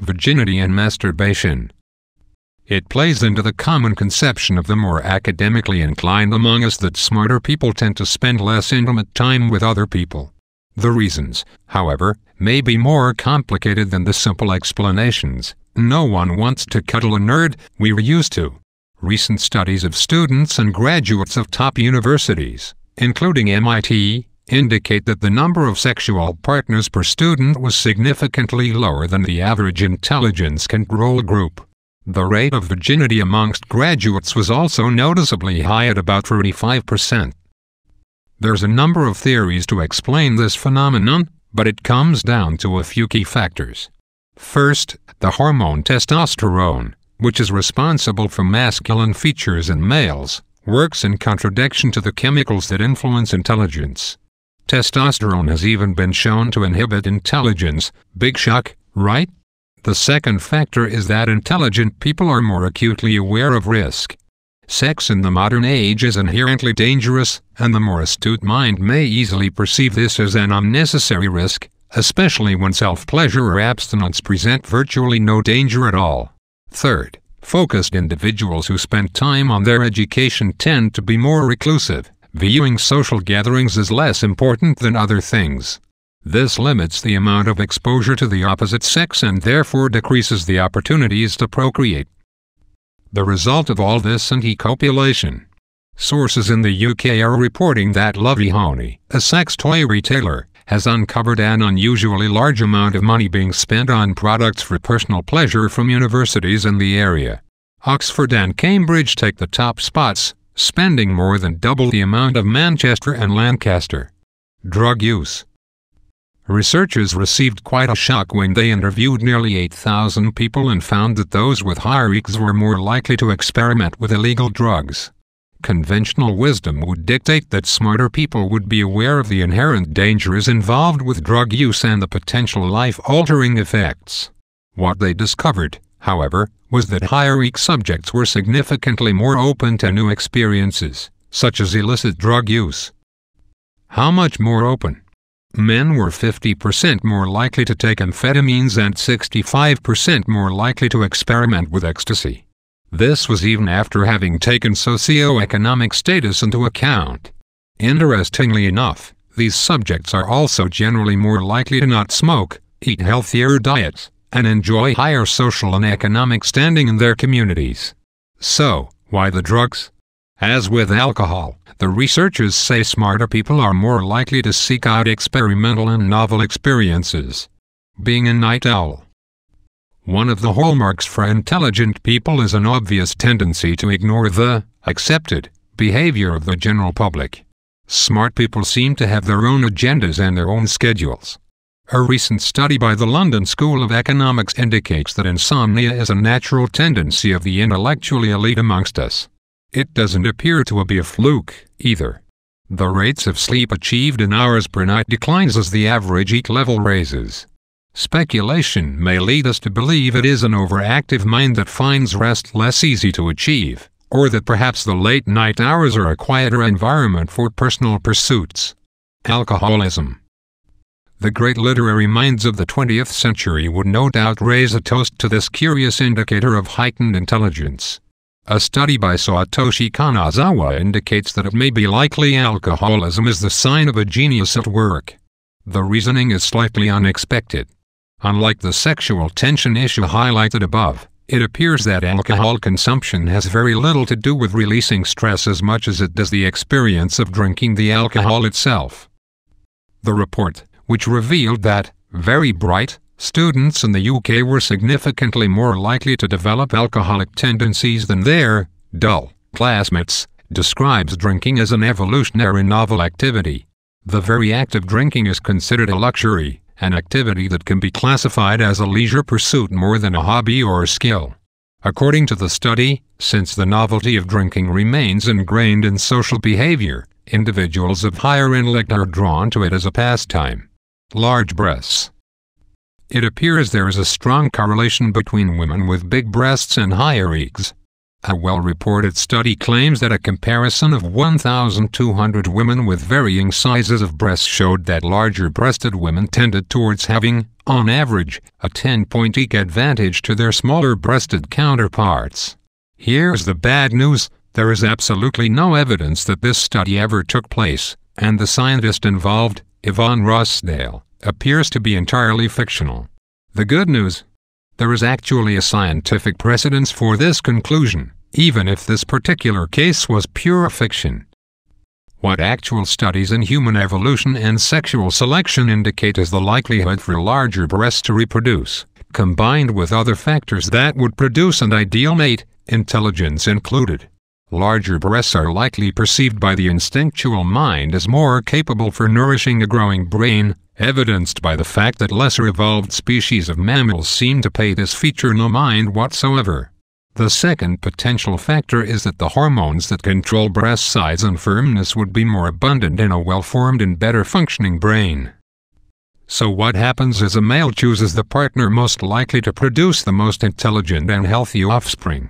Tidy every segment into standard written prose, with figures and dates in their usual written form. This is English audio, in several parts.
Virginity and Masturbation. It plays into the common conception of the more academically inclined among us that smarter people tend to spend less intimate time with other people. The reasons, however, may be more complicated than the simple explanations. No one wants to cuddle a nerd, we were used to. Recent studies of students and graduates of top universities, including MIT, indicate that the number of sexual partners per student was significantly lower than the average intelligence control group. The rate of virginity amongst graduates was also noticeably high at about 35%. There's a number of theories to explain this phenomenon, but it comes down to a few key factors. First, the hormone testosterone, which is responsible for masculine features in males, works in contradiction to the chemicals that influence intelligence. Testosterone has even been shown to inhibit intelligence. Big shock, right? The second factor is that intelligent people are more acutely aware of risk. Sex in the modern age is inherently dangerous, and the more astute mind may easily perceive this as an unnecessary risk, especially when self-pleasure or abstinence present virtually no danger at all. Third, focused individuals who spend time on their education tend to be more reclusive, viewing social gatherings as less important than other things. This limits the amount of exposure to the opposite sex and therefore decreases the opportunities to procreate. The result of all this anti-copulation. Sources in the UK are reporting that Lovey Honey, a sex toy retailer, has uncovered an unusually large amount of money being spent on products for personal pleasure from universities in the area. Oxford and Cambridge take the top spots, spending more than double the amount of Manchester and Lancaster. Drug use. Researchers received quite a shock when they interviewed nearly 8,000 people and found that those with higher IQs were more likely to experiment with illegal drugs. Conventional wisdom would dictate that smarter people would be aware of the inherent dangers involved with drug use and the potential life-altering effects. What they discovered, however, was that higher IQ subjects were significantly more open to new experiences, such as illicit drug use. How much more open? Men were 50% more likely to take amphetamines and 65% more likely to experiment with ecstasy. This was even after having taken socioeconomic status into account. Interestingly enough, these subjects are also generally more likely to not smoke, eat healthier diets, and enjoy higher social and economic standing in their communities. So, why the drugs? As with alcohol, the researchers say smarter people are more likely to seek out experimental and novel experiences. Being a night owl. One of the hallmarks for intelligent people is an obvious tendency to ignore the accepted behavior of the general public. Smart people seem to have their own agendas and their own schedules. A recent study by the London School of Economics indicates that insomnia is a natural tendency of the intellectually elite amongst us. It doesn't appear to be a fluke, either. The rates of sleep achieved in hours per night declines as the average IQ level raises. Speculation may lead us to believe it is an overactive mind that finds rest less easy to achieve, or that perhaps the late night hours are a quieter environment for personal pursuits. Alcoholism. The great literary minds of the 20th century would no doubt raise a toast to this curious indicator of heightened intelligence. A study by Satoshi Kanazawa indicates that it may be likely alcoholism is the sign of a genius at work. The reasoning is slightly unexpected. Unlike the sexual tension issue highlighted above, it appears that alcohol consumption has very little to do with releasing stress as much as it does the experience of drinking the alcohol itself. The report, which revealed that very bright students in the UK were significantly more likely to develop alcoholic tendencies than their dull classmates, describes drinking as an evolutionary novel activity. The very act of drinking is considered a luxury, an activity that can be classified as a leisure pursuit more than a hobby or a skill. According to the study, since the novelty of drinking remains ingrained in social behavior, individuals of higher intellect are drawn to it as a pastime. Large breasts. It appears there is a strong correlation between women with big breasts and higher IQs. A well-reported study claims that a comparison of 1,200 women with varying sizes of breasts showed that larger-breasted women tended towards having, on average, a 10-point eke advantage to their smaller-breasted counterparts. Here's the bad news: there is absolutely no evidence that this study ever took place, and the scientist involved, Yvonne Rossdale, appears to be entirely fictional. The good news: there is actually a scientific precedence for this conclusion, even if this particular case was pure fiction. What actual studies in human evolution and sexual selection indicate is the likelihood for larger breasts to reproduce, combined with other factors that would produce an ideal mate, intelligence included. Larger breasts are likely perceived by the instinctual mind as more capable for nourishing a growing brain, evidenced by the fact that lesser evolved species of mammals seem to pay this feature no mind whatsoever. The second potential factor is that the hormones that control breast size and firmness would be more abundant in a well-formed and better functioning brain. So what happens is a male chooses the partner most likely to produce the most intelligent and healthy offspring.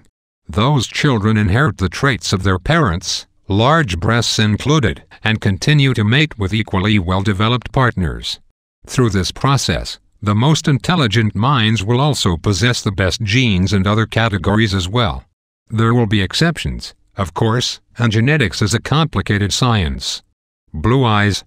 Those children inherit the traits of their parents, large breasts included, and continue to mate with equally well-developed partners. Through this process, the most intelligent minds will also possess the best genes and other categories as well. There will be exceptions, of course, and genetics is a complicated science. Blue eyes.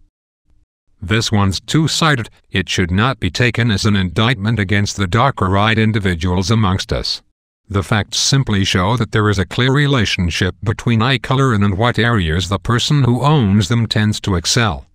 This one's two-sided. It should not be taken as an indictment against the darker-eyed individuals amongst us. The facts simply show that there is a clear relationship between eye color and in what areas the person who owns them tends to excel.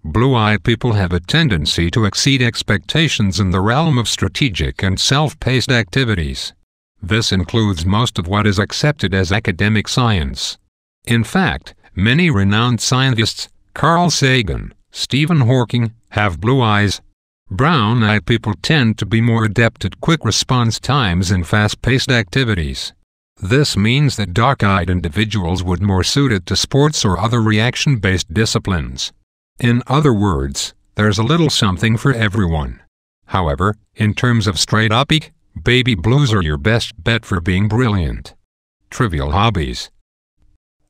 Blue-eyed people have a tendency to exceed expectations in the realm of strategic and self-paced activities. This includes most of what is accepted as academic science. In fact, many renowned scientists, Carl Sagan, Stephen Hawking, have blue eyes. Brown-eyed people tend to be more adept at quick response times in fast-paced activities. This means that dark-eyed individuals would be more suited to sports or other reaction-based disciplines. In other words, there's a little something for everyone. However, in terms of straight-up eke, baby blues are your best bet for being brilliant. Trivial hobbies.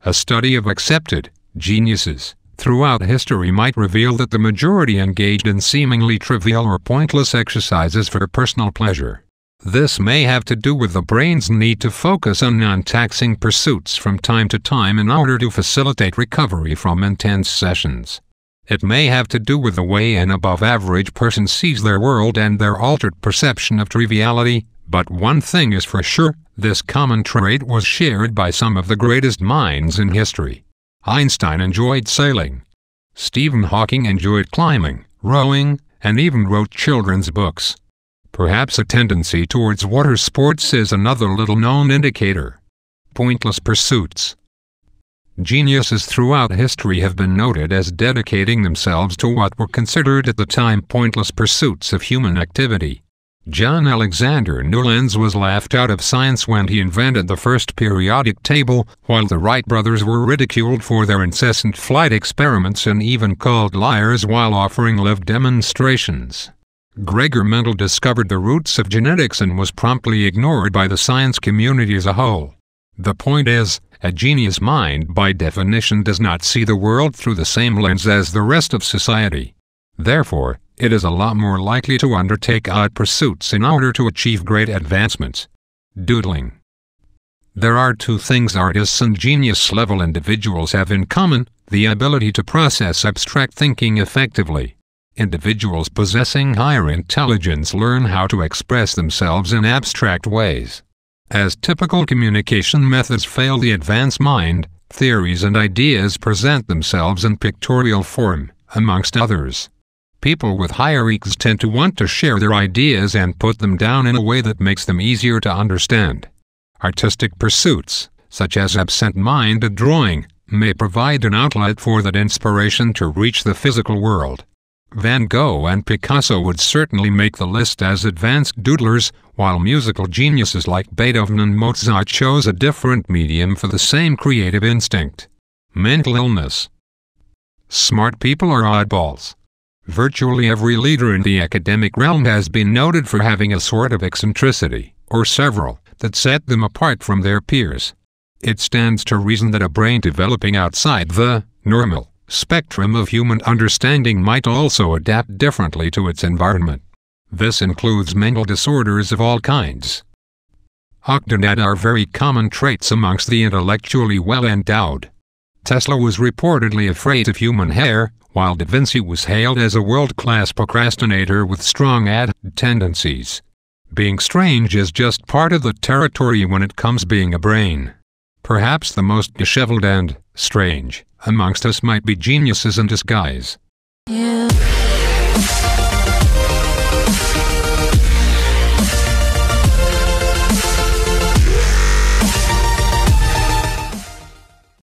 A study of accepted geniuses throughout history might reveal that the majority engaged in seemingly trivial or pointless exercises for personal pleasure. This may have to do with the brain's need to focus on non-taxing pursuits from time to time in order to facilitate recovery from intense sessions. It may have to do with the way an above-average person sees their world and their altered perception of triviality, but one thing is for sure: this common trait was shared by some of the greatest minds in history. Einstein enjoyed sailing. Stephen Hawking enjoyed climbing, rowing, and even wrote children's books. Perhaps a tendency towards water sports is another little-known indicator. Pointless pursuits. Geniuses throughout history have been noted as dedicating themselves to what were considered at the time pointless pursuits of human activity. John Alexander Newlands was laughed out of science when he invented the first periodic table, while the Wright brothers were ridiculed for their incessant flight experiments and even called liars while offering live demonstrations. Gregor Mendel discovered the roots of genetics and was promptly ignored by the science community as a whole. The point is, a genius mind by definition does not see the world through the same lens as the rest of society. Therefore, it is a lot more likely to undertake odd pursuits in order to achieve great advancements. Doodling. There are two things artists and genius-level individuals have in common: the ability to process abstract thinking effectively. Individuals possessing higher intelligence learn how to express themselves in abstract ways. As typical communication methods fail the advanced mind, theories and ideas present themselves in pictorial form, amongst others. People with higher EQs tend to want to share their ideas and put them down in a way that makes them easier to understand. Artistic pursuits, such as absent-minded drawing, may provide an outlet for that inspiration to reach the physical world. Van Gogh and Picasso would certainly make the list as advanced doodlers, while musical geniuses like Beethoven and Mozart chose a different medium for the same creative instinct. Mental illness. Smart people are oddballs. Virtually every leader in the academic realm has been noted for having a sort of eccentricity, or several, that set them apart from their peers. It stands to reason that a brain developing outside the normal spectrum of human understanding might also adapt differently to its environment. This includes mental disorders of all kinds. Octonad are very common traits amongst the intellectually well-endowed. Tesla was reportedly afraid of human hair, while Da Vinci was hailed as a world-class procrastinator with strong ad tendencies. Being strange is just part of the territory when it comes being a brain. Perhaps the most disheveled and strange amongst us might be geniuses in disguise. Yeah.